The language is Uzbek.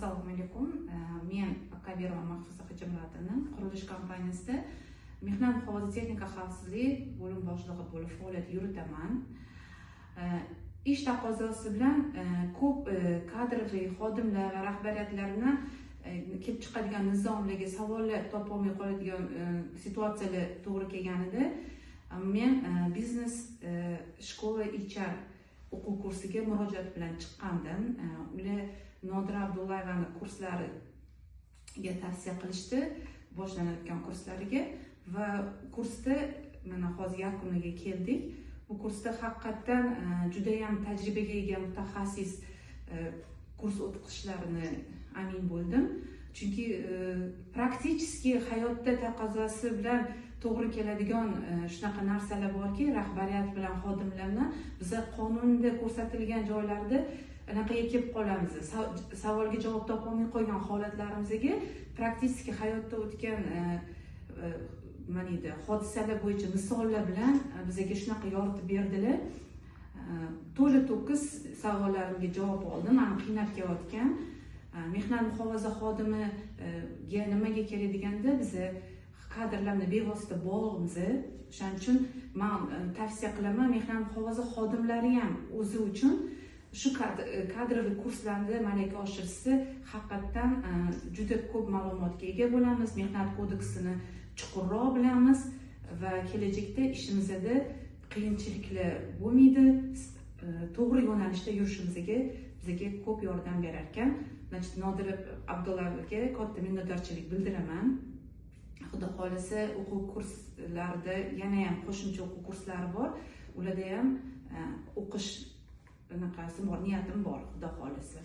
Assalomu alaykum. Men Akabirova Mahfuza Hijimratini qurilish kompaniyasida mehnat muhofaza texnika xavfsizlik bo'lim boshlig'i bo'lib faoliyat yuritaman. Ish taqozosi bilan ko'p kadrli xodimlar va rahbariyatlarni kelib chiqadigan nizomlarga savollar topolmay qoladigan situatsiyalar to'g'ri kelganida men biznes shkola HR o'quv kursiga murojaat bilan chiqqandim. Ular Nodira Abdullayevani kurslariga tavsiya qilishdi, boshlanayotgan kurslariga, va kursda mana hozir yakuniga keldik. Bu kursda haqiqatan juda ham tajribaga ega mutaxassis kurs o'qishlarini amin bo'ldim. Chunki prakticheski hayotda taqozosi bilan to'g'ri keladigan shunaqa narsalar borki, rahbariyat bilan xodimlarni biz qonunda ko'rsatilgan joylarda anaqaga kelib qolamiz. Savolga javob topolmay qolgan holatlarimizga praktik hayotda o'tgan hodisalar bo'yicha misollar bilan bizga shunaqa yoritib berdilar. To'la to'kis savollarimga javob oldim. Meni qiynab kelayotgan mehnat muhofaza xodimiga nimaga kerak deganda, biz kadrlarni bevosita bog'imiz. Shuning uchun men tavsiya qilaman, mehnat muhofaza xodimlari ham o'zi uchun shu kadrli kurslarda malaka oshirsa, haqiqatan juda ko'p ma'lumotga ega bo'lamiz, mehnat kodeksini chuqurroq bilamiz va kelajakda ishimizda qiyinchiliklar bo'lmaydi, to'g'ri yo'nalishda yurishimizga bizga ko'p yordam berar ekan. Nodira Abdullayevga katta minnatdorchilik bildiraman. Xudo xolasa o'quv kurslarida yana ham qo'shimcha o'quv kurslari bor. Ularda ham o'qish niyatim bor, xudo xolasa.